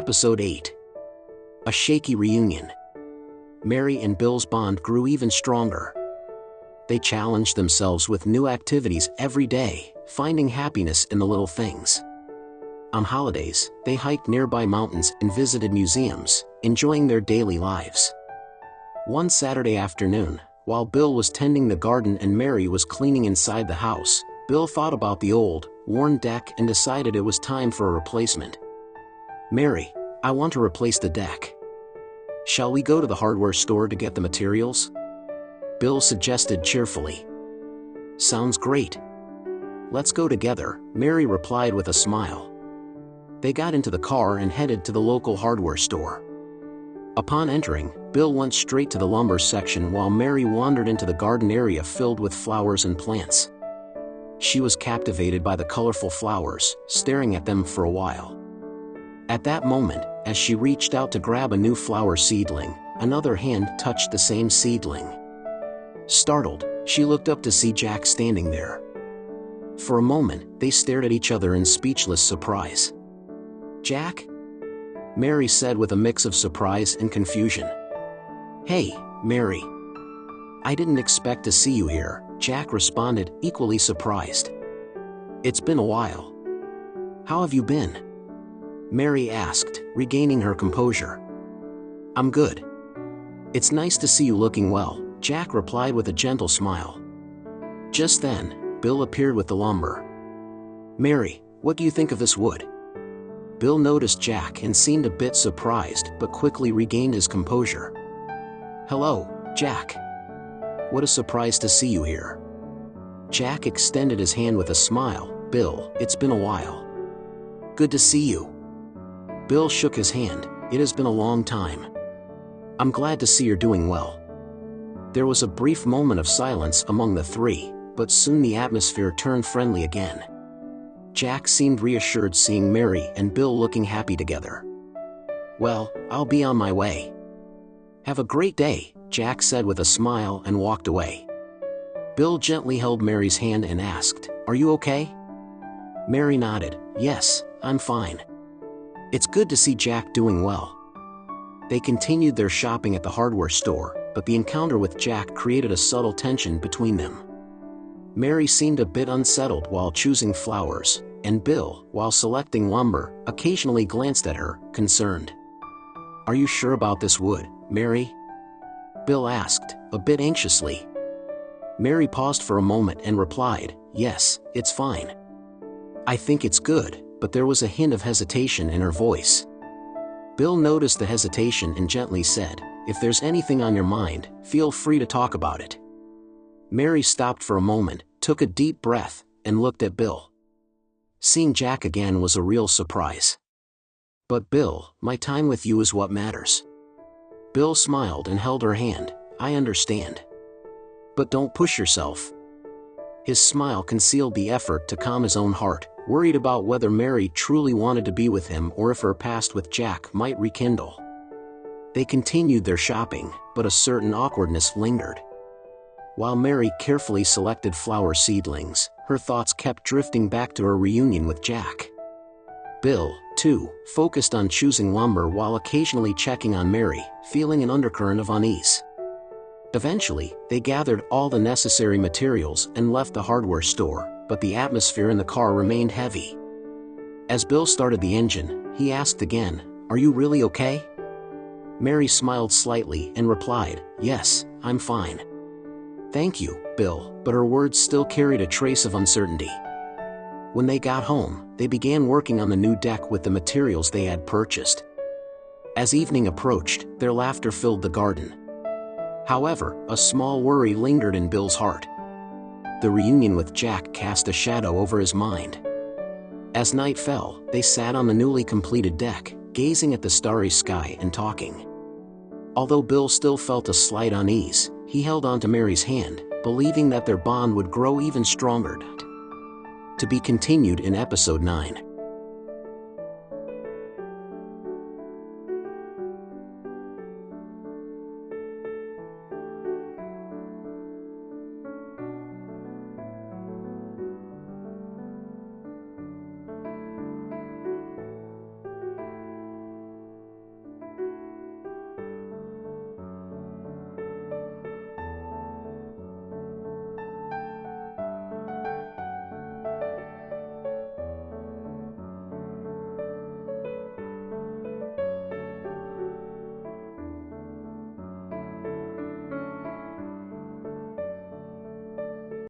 Episode 8. A shaky reunion. Mary and Bill's bond grew even stronger. They challenged themselves with new activities every day, finding happiness in the little things. On holidays, they hiked nearby mountains and visited museums, enjoying their daily lives. One Saturday afternoon, while Bill was tending the garden and Mary was cleaning inside the house, Bill thought about the old, worn deck and decided it was time for a replacement. "Mary, I want to replace the deck. Shall we go to the hardware store to get the materials?" Bill suggested cheerfully. "Sounds great. Let's go together," Mary replied with a smile. They got into the car and headed to the local hardware store. Upon entering, Bill went straight to the lumber section while Mary wandered into the garden area filled with flowers and plants. She was captivated by the colorful flowers, staring at them for a while. At that moment, as she reached out to grab a new flower seedling, another hand touched the same seedling. Startled, she looked up to see Jack standing there. For a moment, they stared at each other in speechless surprise. "Jack?" Mary said with a mix of surprise and confusion. "Hey, Mary. I didn't expect to see you here," Jack responded, equally surprised. "It's been a while. How have you been?" Mary asked, regaining her composure. "I'm good. It's nice to see you looking well," Jack replied with a gentle smile. Just then, Bill appeared with the lumber. "Mary, what do you think of this wood?" Bill noticed Jack and seemed a bit surprised but quickly regained his composure. "Hello, Jack. What a surprise to see you here." Jack extended his hand with a smile. "Bill, it's been a while." "Good to see you." Bill shook his hand. "It has been a long time. I'm glad to see you're doing well." There was a brief moment of silence among the three, but soon the atmosphere turned friendly again. Jack seemed reassured seeing Mary and Bill looking happy together. "Well, I'll be on my way." "Have a great day," Jack said with a smile and walked away. Bill gently held Mary's hand and asked, "Are you okay?" Mary nodded. "Yes, I'm fine. It's good to see Jack doing well." They continued their shopping at the hardware store, but the encounter with Jack created a subtle tension between them. Mary seemed a bit unsettled while choosing flowers, and Bill, while selecting lumber, occasionally glanced at her, concerned. "Are you sure about this wood, Mary?" Bill asked, a bit anxiously. Mary paused for a moment and replied, "Yes, it's fine. I think it's good," but there was a hint of hesitation in her voice. Bill noticed the hesitation and gently said, "If there's anything on your mind, feel free to talk about it." Mary stopped for a moment, took a deep breath, and looked at Bill. Seeing Jack again was a real surprise. "But Bill, my time with you is what matters." Bill smiled and held her hand. "I understand. But don't push yourself." His smile concealed the effort to calm his own heart, worried about whether Mary truly wanted to be with him or if her past with Jack might rekindle. They continued their shopping, but a certain awkwardness lingered. While Mary carefully selected flower seedlings, her thoughts kept drifting back to her reunion with Jack. Bill, too, focused on choosing lumber while occasionally checking on Mary, feeling an undercurrent of unease. Eventually, they gathered all the necessary materials and left the hardware store, but the atmosphere in the car remained heavy. As Bill started the engine, he asked again, "Are you really okay?" Mary smiled slightly and replied, "Yes, I'm fine. Thank you, Bill," but her words still carried a trace of uncertainty. When they got home, they began working on the new deck with the materials they had purchased. As evening approached, their laughter filled the garden. However, a small worry lingered in Bill's heart. The reunion with Jack cast a shadow over his mind. As night fell, they sat on the newly completed deck, gazing at the starry sky and talking. Although Bill still felt a slight unease, he held on to Mary's hand, believing that their bond would grow even stronger. To be continued in episode 9.